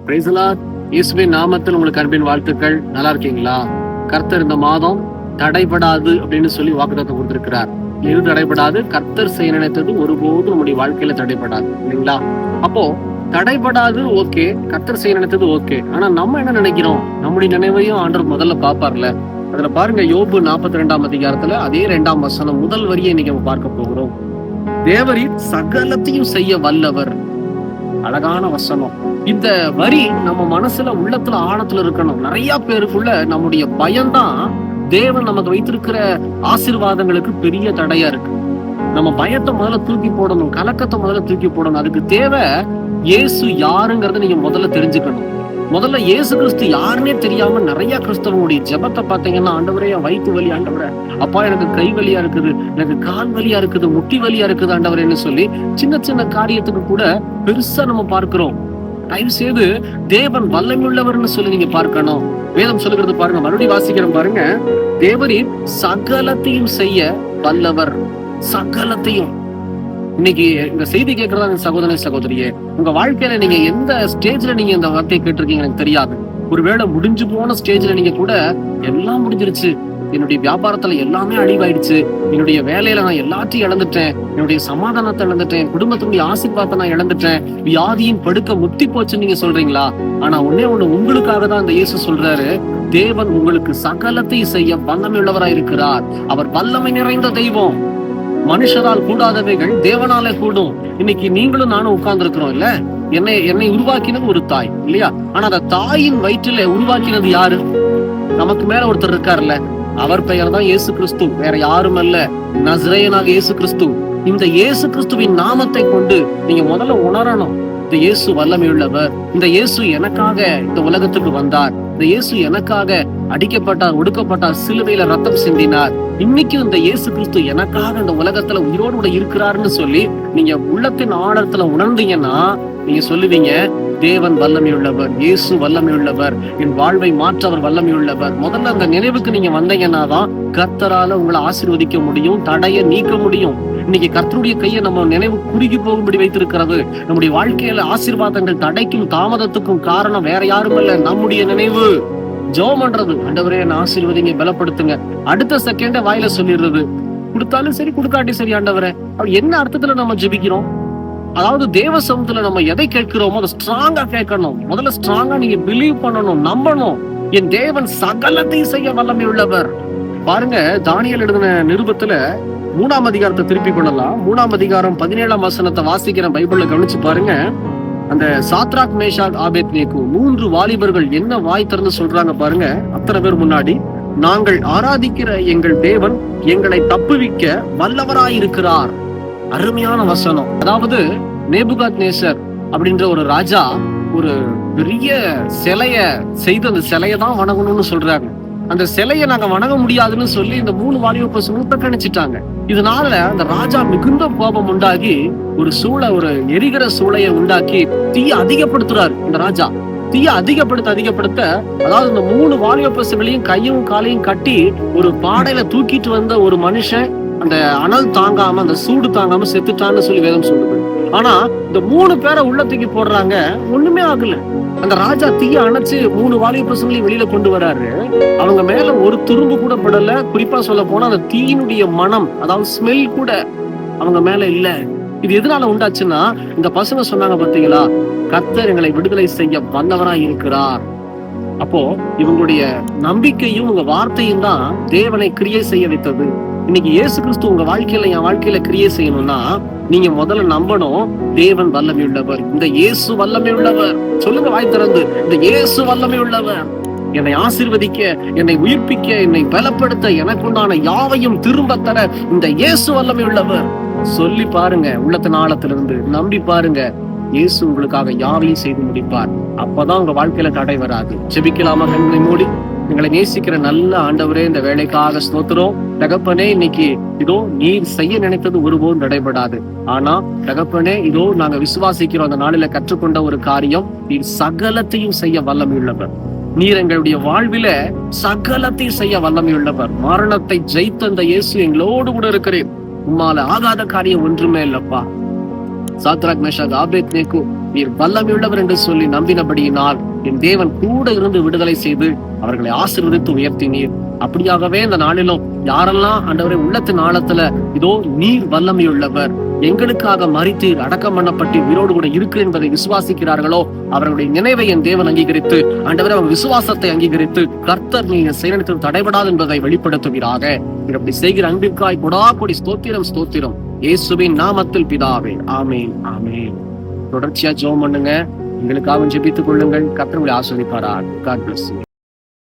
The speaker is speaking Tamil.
Praise the Lord. இயேசுவின் நாமத்தில் உங்களுக்கு அன்பின் வாழ்த்துக்கள். நல்லா இருக்கீங்களா? கர்த்தர் இந்த மாதம் தடைபடாது அப்படின்னு சொல்லி வாக்குத்தத்தம் கொடுத்திருக்கிறார். எது தடைபடாது? கர்த்தர் செய்ய நினைத்தது ஒருபோதும் நம்முடைய வாழ்க்கையில தடைபடாது, இல்லைங்களா? அப்போ தடைபடாது, ஓகே. கர்த்தர் செய்ய நினைத்தது ஓகே. ஆனா நம்ம என்ன நினைக்கிறோம்? நம்முடைய நினைவையும் ஆண்டவர் முதல்ல பாப்பார்ல. அதுல பாருங்க, யோபு 42 அதிகாரத்துல அதே 2 வசனம் முதல் வரியை இன்னைக்கு நம்ம பார்க்க போகிறோம். தேவரீர் சகலத்தையும் செய்ய வல்லவர். அழகான வசனம். இந்த வரி நம்ம மனசுல உள்ளத்துல ஆழத்துல இருக்கணும். நிறைய பேருக்குள்ள நம்முடைய பயம்தான் தேவன் நமக்கு வைத்திருக்கிற ஆசீர்வாதங்களுக்கு பெரிய தடையா இருக்கு. நம்ம பயத்தை முதல்ல தூக்கி போடணும், கலக்கத்தை முதல்ல தூக்கி போடணும். அதுக்கு தேவை இயேசு யாருங்கிறத நீங்க முதல்ல தெரிஞ்சுக்கணும். முதல்ல இயேசு கிறிஸ்து யாருன்னே தெரியாம நிறைய கிறிஸ்தவங்களுடைய ஜெபத்தை பாத்தீங்கன்னா, ஆண்டவரே என் வயிற்று வலி, ஆண்டவரே அப்பா எனக்கு கை வலியா இருக்குது, எனக்கு கால் வலியா இருக்குது, முட்டி வலியா இருக்குது ஆண்டவரேன்னு சொல்லி சின்ன சின்ன காரியத்துக்கு கூட பெருசா நம்ம பார்க்கிறோம். தயவு செய்து தேவன் வல்லமையுள்ளவர்னு சொல்லி நீங்க பார்க்கணும். வேதம் சொல்லுகிறது பாருங்க, மறுபடியும் வாசிக்கிறோம் பாருங்க. தேவரீர் சகலத்தையும் செய்ய வல்லவர். சகலத்தையும். இன்னைக்கு இந்த செய்தி கேட்கறதா சகோதரனே, சகோதரியே, உங்க வாழ்க்கையில நீங்க எந்த ஸ்டேஜ்ல நீங்க இந்த வார்த்தையை கேட்டிருக்கீங்க எனக்கு தெரியாது. ஒருவேளை முடிஞ்சு போன ஸ்டேஜ்ல நீங்க கூட எல்லாம் முடிஞ்சிருச்சு, என்னுடைய வியாபாரத்துல எல்லாமே அழிவாயிடுச்சு, என்னுடைய வேலையில நான் எல்லாத்தையும் இழந்துட்டேன், என்னுடைய சமாதானத்தை இழந்துட்டேன், குடும்பத்தினுடைய ஆசீர்வாதத்தை நான் இழந்துட்டேன், வியாதியின் படுக்க முத்தி போச்சுன்னு நீங்க சொல்றீங்களா? ஆனா ஒன்னே ஒண்ணு, உங்களுக்காக தான் இந்த இயேசு சொல்றாரு, தேவன் உங்களுக்கு சகலத்தை செய்ய வல்லமை உள்ளவராய் இருக்கிறார். அவர் வல்லமை நிறைந்த தெய்வம். மனுஷரால் கூடாதவைகள் தேவனாலே கூடும். இன்னைக்கு நீங்களும் நானும் உட்கார்ந்து இருக்கிறோம் இல்ல? என்னை உருவாக்கினது ஒரு தாய், இல்லையா? ஆனா அந்த தாயின் வயிற்றில உருவாக்கினது யாரு? நமக்கு மேல ஒருத்தர் இருக்காருல்ல, அவர் பெயர் தான் இயேசு கிறிஸ்து, வேற யாரும் அல்ல, நசரேயனாக இயேசு கிறிஸ்து. இந்த இயேசு கிறிஸ்துவின் நாமத்தை கொண்டு நீங்க முதல்ல உணரணும், இந்த இயேசு வல்லமையுள்ளவர். இந்த இயேசு எனக்காக இந்த உலகத்துக்கு வந்தார். இந்த இயேசு எனக்காக அடிக்கப்பட்டார், ஒடுக்கப்பட்டார், சிலுவையில ரத்தம் சிந்தினார். இன்னைக்கு இந்த இயேசு கிறிஸ்து எனக்காக இந்த உலகத்துல உயிரோடு கூட இருக்கிறாருன்னு சொல்லி நீங்க உள்ளத்தின் ஆழத்துல உணர்ந்தீங்கன்னா, நீங்க சொல்லுவீங்க, தேவன் வல்லமையுள்ளவர், இயேசு வல்லமையுள்ளவர், என் வாழ்வை மாற்ற அவர் வல்லமையுள்ளவர். முதல்ல அந்த நினைவுக்கு நீங்க வந்தீங்கன்னா தான் கர்த்தரால உங்களை ஆசீர்வதிக்க முடியும், தடையை நீக்க முடியும். இன்னைக்கு கர்த்தருடைய கையை நம்ம நினைவு குறுகி போகும்படி வைத்திருக்கிறது. நம்முடைய வாழ்க்கையில ஆசீர்வாதங்கள் தடைக்கும் தாமதத்துக்கும் காரணம் வேற யாரும் இல்ல, நம்முடைய நினைவு. ஜெபம் பண்றது, ஆண்டவரே என்ன ஆசீர்வதிங்க, பலப்படுத்துங்க. அடுத்த செகண்ட வாயில சொல்லிடுறது, கொடுத்தாலும் சரி கொடுக்காட்டி சரி ஆண்டவரே. என்ன அர்த்தத்துல நம்ம ஜெபிக்கிறோம்? அதாவது தேவ சமூகத்துல நம்ம எதை கேட்கிறோமோ அதை ஸ்ட்ராங்கா கேட்கணும். முதல்ல ஸ்ட்ராங்கா நீங்க பிலீவ் பண்ணணும், நம்பணும். என் தேவன் சகலத்தையும் செய்ய வல்லமை உள்ளவர். பாருங்க, தானியேல் எழுதின நிருபத்துல 3 அதிகாரத்தை திருப்பி கொள்ளலாம். 3 அதிகாரம் 17 வசனத்தை வாசிக்கிற பைபிள்ல கவனிச்சு பாருங்க. அந்த சாத்ராக், மேஷாக், ஆபேத்நேகோ 3 வாலிபர்கள் என்ன வாய் திறந்து சொல்றாங்க பாருங்க. அத்தனை பேர் முன்னாடி, நாங்கள் ஆராதிக்கிற எங்கள் தேவன் எங்களை தப்புவிக்க வல்லவராயிருக்கிறார். அருமையான வசனம். அதாவது நேபுகாத்நேசர் அப்படின்ற ஒரு ராஜா ஒரு பெரிய சிலைய செய்து அந்த சிலையை தான் வணங்கணும்னு சொல்றாங்க. அந்த சிலையை நாங்க வணங்க முடியாதுன்னு சொல்லி இந்த 3 வாலிப பசங்க புறக்கணிச்சிட்டாங்க. இதனால அந்த ராஜா மிகுந்த கோபம் உண்டாகி ஒரு எரிகிற சூளையை உண்டாக்கி தீய அதிகப்படுத்துறாரு. இந்த ராஜா தீய அதிகப்படுத்த அதாவது இந்த 3 வாலிப பசங்களையும் கையும் காலையும் கட்டி ஒரு பாடையில தூக்கிட்டு வந்த ஒரு மனுஷன் அந்த அனல் தாங்காம, அந்த சூடு தாங்காம செத்துட்டான்னு சொல்லி வேதம் சொல்லுது. ஆனா இந்த 3 பேரை உள்ள தூக்கி போடுறாங்க, ஒண்ணுமே ஆகல. அந்த ராஜா தீய அணைச்சு 3 வாலிப பசங்களையும் வெளியில கொண்டு வராரு. அவங்க மேல ஒரு துரும்பு கூட படல. குறிப்பா சொல்ல போனா அந்த தீயினுடைய மனம், அதாவது ஸ்மெல் கூட அவங்க மேல இல்ல. இது எதனால உண்டாச்சுன்னா, இந்த பசங்க சொன்னாங்க பாத்தீங்களா, கர்த்தர் எங்களை விடுதலை செய்ய வல்லவராய் இருக்கிறார். அப்போ இவங்களுடைய நம்பிக்கையும் உங்க வார்த்தையும் தான் தேவனை கிரியை செய்ய வைத்தது. இன்னைக்கு இயேசு கிறிஸ்து உங்க வாழ்க்கையில, என் வாழ்க்கையில கிரியை செய்யணும்னா நீங்க முதல்ல நம்பணும், தேவன் வல்லமை உள்ளவர், இந்த இயேசு வல்லமை உள்ளவர். சொல்லுங்க வாய் திறந்து, இந்த இயேசு வல்லமை உள்ளவர். என்னை ஆசீர்வதிக்க, என்னை உயிர்ப்பிக்க, என்னை பலப்படுத்த, எனக்குண்டான யாவையும் திரும்ப தர இந்த இயேசு வல்லமை உள்ளவர். சொல்லி பாருங்க, உள்ளத்தின் ஆழத்திலிருந்து நம்பி பாருங்க, இயேசு உங்களுக்காக யாவையும் செய்து முடிப்பார். அப்பதான் உங்க வாழ்க்கையில தடை வராது. ஜெபிக்கலாமா? கண்களை மூடி. எங்களை நேசிக்கிற நல்ல ஆண்டவரே, இந்த வேலைக்காக ஸ்தோத்திரம். தகப்பனே, இன்னைக்கு இதோ நீர் செய்ய நினைத்தது ஒருபோதும் தடைபடாது. ஆனா தகப்பனே, இதோ நாங்க விசுவாசிக்கிறோம், அந்த நாளில கற்றுக்கொண்ட ஒரு காரியம், நீர் சகலத்தையும் செய்ய வல்லமை உள்ளவர். நீர் எங்களுடைய வாழ்வில சகலத்தையும் செய்ய வல்லமை உள்ளவர். மரணத்தை ஜெயித்த அந்த இயேசு எங்களோடு கூட இருக்கிறேன். உம்மால ஆகாத காரியம் ஒன்றுமே இல்லப்பா. சாத்ராக் மேஷாக் ஆபேத்நேகோ நீர் வல்லமையுள்ளவர் என்று சொல்லி நம்பினபடியினால் என் தேவன் கூட இருந்து விடுதலை செய்து அவர்களை ஆசீர்வதித்து உயர்த்தினீர். அப்படியாகவே இந்த நாளிலும் யாரெல்லாம் ஆண்டவரே உள்ளத்தின் ஆழத்துல இதோ நீர் வல்லமையுள்ளவர், எங்களுக்காக மரித்தீர், அடக்கம் பண்ணப்பட்டு உயிரோடு கூட இருக்கு என்பதை விசுவாசிக்கிறார்களோ அவர்களுடைய நினைவை என் தேவன் அங்கீகரித்து ஆண்டவரே அவங்க விசுவாசத்தை அங்கீகரித்து கர்த்தர் நீங்க செயலத்தில் தடைபடாது என்பதை வெளிப்படுத்துவீராக. அப்படி செய்கிற அன்பிற்காய் கொடாகொடி ஸ்தோத்திரம் ஸ்தோத்திரம். இயேசுவின் நாமத்தில் பிதாவே, ஆமேன் ஆமேன். தொடர்ச்சியா ஜெபம் பண்ணுங்க, எங்களுக்காக ஜெபித்துக் கொள்ளுங்கள். கர்த்தர் உங்களை ஆசீர்வதிப்பாராக. God bless you.